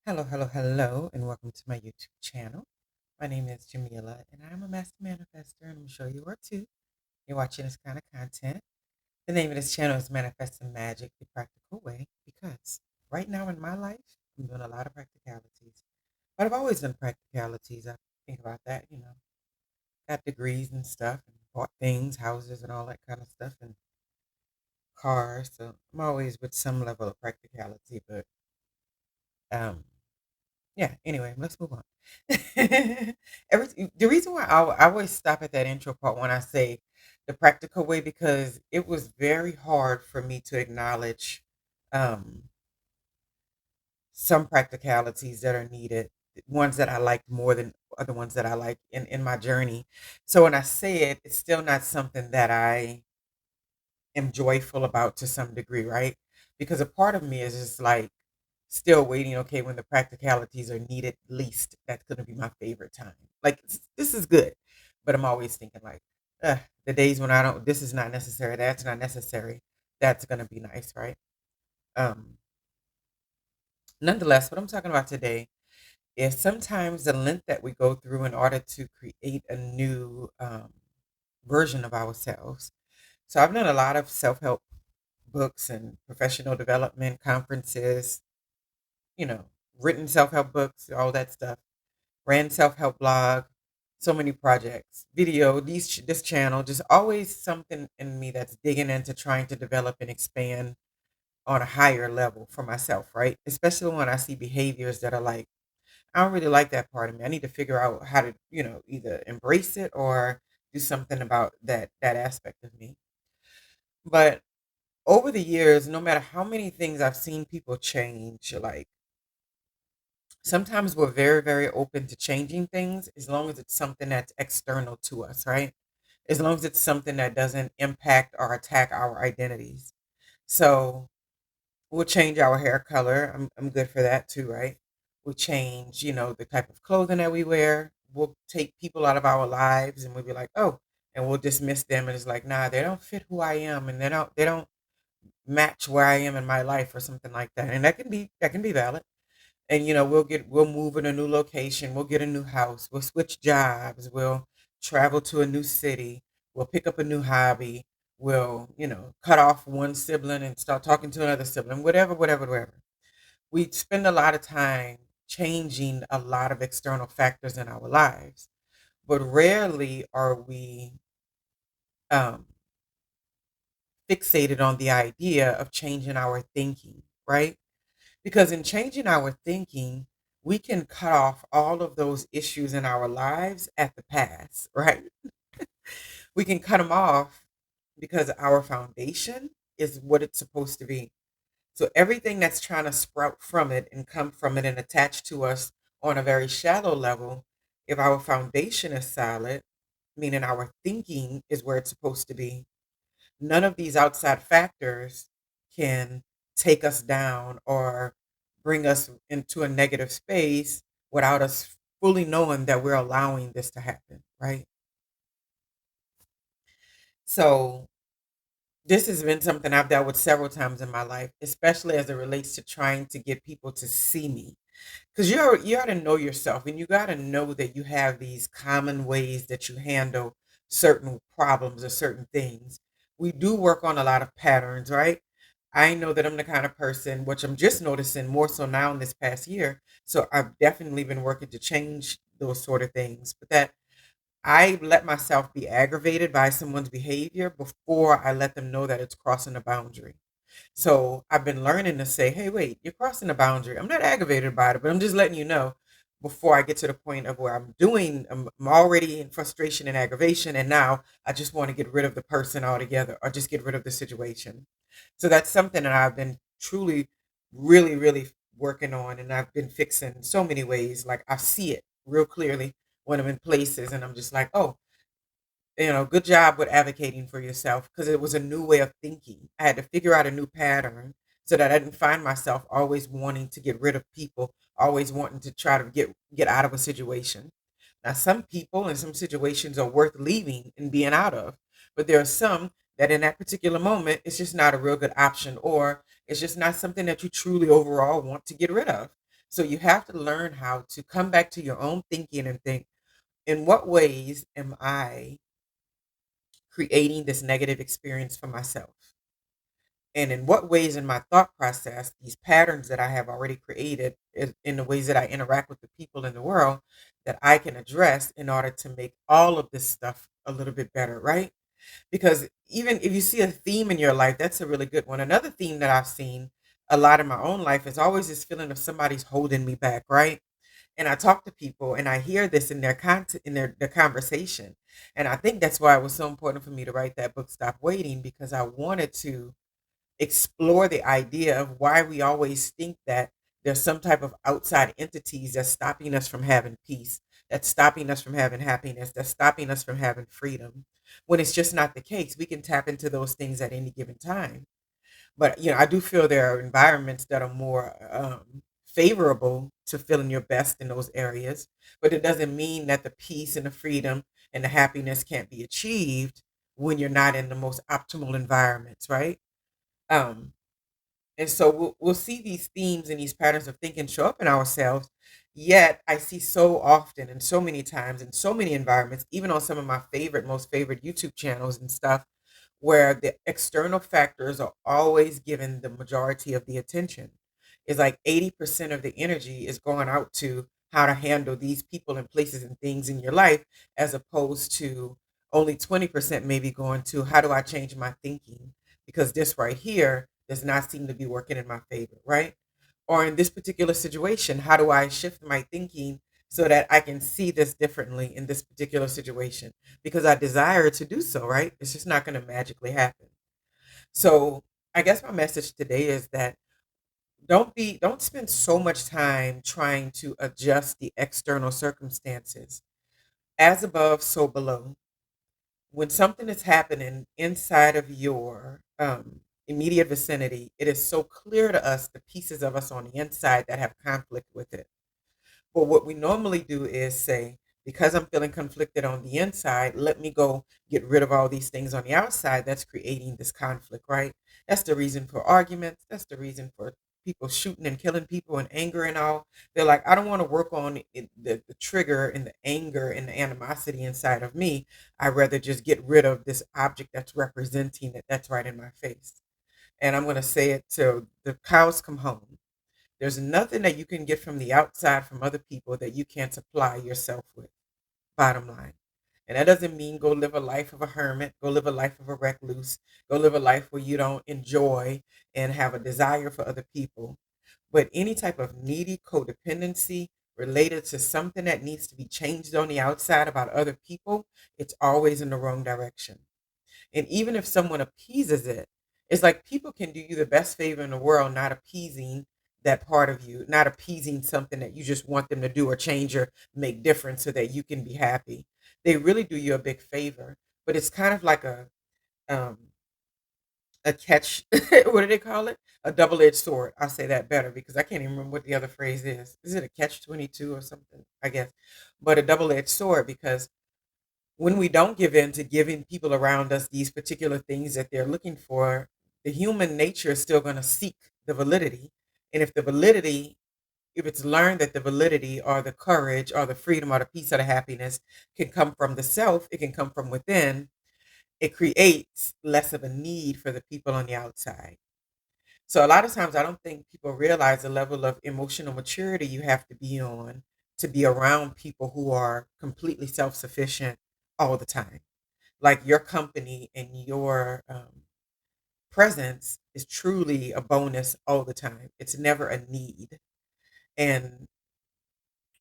Hello, hello, hello, and welcome to my YouTube channel. My name is Jameelah, and I'm a master manifester, and I'm sure you are too. You're watching this kind of content. The name of this channel is Manifesting Magic the Practical Way because right now in my life, I'm doing a lot of practicalities. But I've always done practicalities. I think about that, got degrees and stuff, and bought things, houses, and all that kind of stuff, and cars. So I'm always with some level of practicality, but um, yeah, anyway, let's move on. The reason why I always stop at that intro part when I say the practical way, because it was very hard for me to acknowledge um, some practicalities that are needed, ones that I liked more than other ones that I like in my journey. So when I say it, it's still not something that I am joyful about to some degree, right? Because a part of me is just like still waiting, okay, when the practicalities are needed least, that's going to be my favorite time. Like, this is good. But I'm always thinking, like, the days when I don't, this is not necessary, that's not necessary, that's going to be nice, right? Um, Nonetheless, what I'm talking about today is sometimes the length that we go through in order to create a new version of ourselves. So I've done a lot of self help books and professional development conferences, you know, written self-help books, all that stuff. Ran self-help blog, so many projects, video, this channel, just always something in me that's digging into trying to develop and expand on a higher level for myself, right? Especially when I see behaviors that are like, I don't really like that part of me. I need to figure out how to, either embrace it or do something about that aspect of me. But over the years, no matter how many things I've seen people change, like sometimes we're very, very open to changing things as long as it's something that's external to us, right? As long as it's something that doesn't impact or attack our identities. So we'll change our hair color. I'm good for that too, right? We'll change, the type of clothing that we wear. We'll take people out of our lives and we'll be like, oh, and we'll dismiss them and it's like, nah, they don't fit who I am and they don't match where I am in my life or something like that. And that can be valid. And we'll move in a new location, we'll get a new house, we'll switch jobs, we'll travel to a new city, we'll pick up a new hobby, we'll cut off one sibling and start talking to another sibling, whatever, whatever, whatever. We spend a lot of time changing a lot of external factors in our lives, but rarely are we um, fixated on the idea of changing our thinking, right? Because in changing our thinking, we can cut off all of those issues in our lives at the pass, right? We can cut them off because our foundation is what it's supposed to be. So everything that's trying to sprout from it and come from it and attach to us on a very shallow level, if our foundation is solid, meaning our thinking is where it's supposed to be, none of these outside factors can take us down or bring us into a negative space without us fully knowing that we're allowing this to happen, right? So, this has been something I've dealt with several times in my life, especially as it relates to trying to get people to see me. Because you ought to know yourself and you got to know that you have these common ways that you handle certain problems or certain things. We do work on a lot of patterns, right? I know that I'm the kind of person, which I'm just noticing more so now in this past year. So I've definitely been working to change those sort of things. But that I let myself be aggravated by someone's behavior before I let them know that it's crossing a boundary. So I've been learning to say, hey, wait, you're crossing a boundary. I'm not aggravated by it, but I'm just letting you know before I get to the point of where I'm already in frustration and aggravation. And now I just want to get rid of the person altogether or just get rid of the situation. So that's something that I've been truly, really, really working on. And I've been fixing in so many ways. Like I see it real clearly when I'm in places and I'm just like, oh, good job with advocating for yourself because it was a new way of thinking. I had to figure out a new pattern so that I didn't find myself always wanting to get rid of people, always wanting to try to get out of a situation. Now, some people and some situations are worth leaving and being out of, but there are some that in that particular moment, it's just not a real good option, or it's just not something that you truly overall want to get rid of. So you have to learn how to come back to your own thinking and think, in what ways am I creating this negative experience for myself? And in what ways in my thought process, these patterns that I have already created in the ways that I interact with the people in the world, that I can address in order to make all of this stuff a little bit better, right? Because even if you see a theme in your life, that's a really good one. Another theme that I've seen a lot in my own life is always this feeling of somebody's holding me back, right? And I talk to people and I hear this in their content, in their conversation. And I think that's why it was so important for me to write that book, Stop Waiting, because I wanted to explore the idea of why we always think that there's some type of outside entities that's stopping us from having peace, that's stopping us from having happiness, that's stopping us from having freedom, when it's just not the case. We can tap into those things at any given time. But I do feel there are environments that are more favorable to feeling your best in those areas. But it doesn't mean that the peace and the freedom and the happiness can't be achieved when you're not in the most optimal environments, right? Um, and so we'll see these themes and these patterns of thinking show up in ourselves. Yet I see so often and so many times in so many environments, even on some of my most favorite YouTube channels and stuff, where the external factors are always given the majority of the attention. It's like 80% of the energy is going out to how to handle these people and places and things in your life, as opposed to only 20% maybe going to how do I change my thinking? Because this right here does not seem to be working in my favor, right? Or in this particular situation, how do I shift my thinking so that I can see this differently in this particular situation? Because I desire to do so, right? It's just not going to magically happen. So I guess my message today is that don't spend so much time trying to adjust the external circumstances. As above, so below. When something is happening inside of your immediate vicinity, it is so clear to us, the pieces of us on the inside that have conflict with it. But what we normally do is say, because I'm feeling conflicted on the inside, let me go get rid of all these things on the outside that's creating this conflict, right? That's the reason for arguments. That's the reason for people shooting and killing people and anger and all. They're like, I don't want to work on the trigger and the anger and the animosity inside of me. I'd rather just get rid of this object that's representing it, that's right in my face. And I'm going to say it till the cows come home. There's nothing that you can get from the outside from other people that you can't supply yourself with, bottom line. And that doesn't mean go live a life of a hermit, go live a life of a recluse, go live a life where you don't enjoy and have a desire for other people. But any type of needy codependency related to something that needs to be changed on the outside about other people, it's always in the wrong direction. And even if someone appeases it, it's like people can do you the best favor in the world, not appeasing that part of you, not appeasing something that you just want them to do or change or make different so that you can be happy. They really do you a big favor. But it's kind of like um a catch what do they call it? A double-edged sword. I'll say that better because I can't even remember what the other phrase is. Is it a catch 22 or something? I guess. But a double-edged sword, because when we don't give in to giving people around us these particular things that they're looking for, the human nature is still going to seek the validity. And if it's learned that the validity or the courage or the freedom or the peace or the happiness can come from the self, it can come from within, it creates less of a need for the people on the outside. So a lot of times I don't think people realize the level of emotional maturity you have to be on to be around people who are completely self-sufficient all the time. Like your company and your presence is truly a bonus all the time. It's never a need. And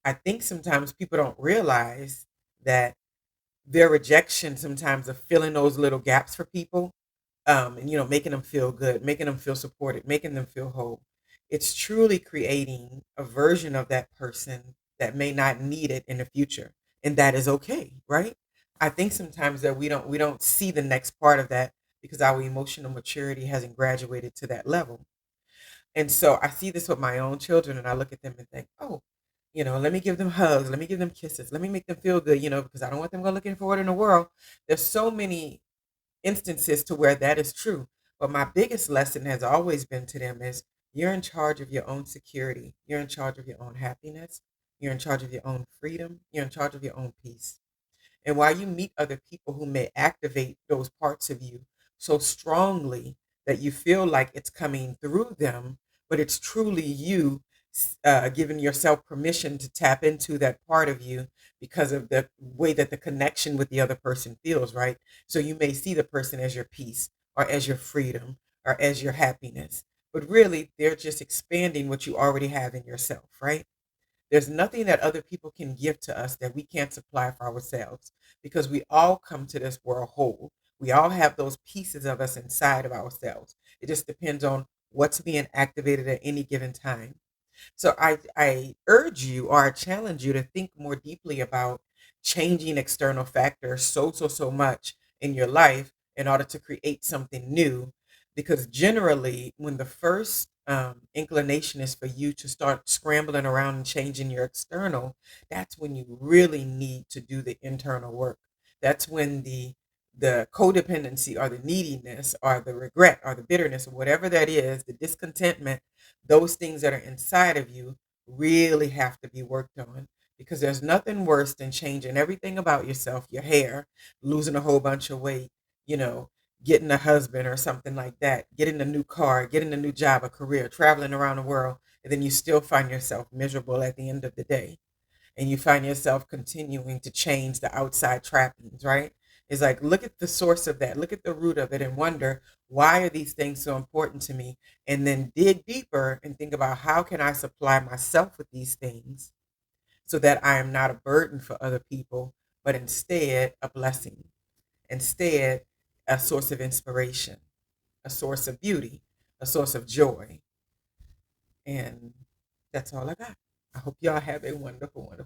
I think sometimes people don't realize that their rejection sometimes of filling those little gaps for people, and making them feel good, making them feel supported, making them feel whole. It's truly creating a version of that person that may not need it in the future, and that is okay, right? I think sometimes that we don't see the next part of that because our emotional maturity hasn't graduated to that level. And so I see this with my own children, and I look at them and think, oh, let me give them hugs, let me give them kisses, let me make them feel good, because I don't want them going looking for it in the world. There's so many instances to where that is true. But my biggest lesson has always been to them is You're in charge of your own security. You're in charge of your own happiness. You're in charge of your own freedom. You're in charge of your own peace. And while you meet other people who may activate those parts of you so strongly that you feel like it's coming through them, but it's truly you giving yourself permission to tap into that part of you because of the way that the connection with the other person feels, right? So you may see the person as your peace or as your freedom or as your happiness, but really they're just expanding what you already have in yourself, right? There's nothing that other people can give to us that we can't supply for ourselves because we all come to this world whole. We all have those pieces of us inside of ourselves. It just depends on what's being activated at any given time. So I urge you or I challenge you to think more deeply about changing external factors so much in your life in order to create something new. Because generally, when the first inclination is for you to start scrambling around and changing your external, that's when you really need to do the internal work. That's when the codependency or the neediness or the regret or the bitterness or whatever that is, the discontentment, those things that are inside of you really have to be worked on because there's nothing worse than changing everything about yourself, your hair, losing a whole bunch of weight, you know, getting a husband or something like that, getting a new car, getting a new job, a career, traveling around the world, and then you still find yourself miserable at the end of the day and you find yourself continuing to change the outside trappings, right? It's like, look at the source of that, look at the root of it, and wonder why are these things so important to me? And then dig deeper and think about how can I supply myself with these things so that I am not a burden for other people, but instead a blessing, instead a source of inspiration, a source of beauty, a source of joy. And that's all I got. I hope y'all have a wonderful, wonderful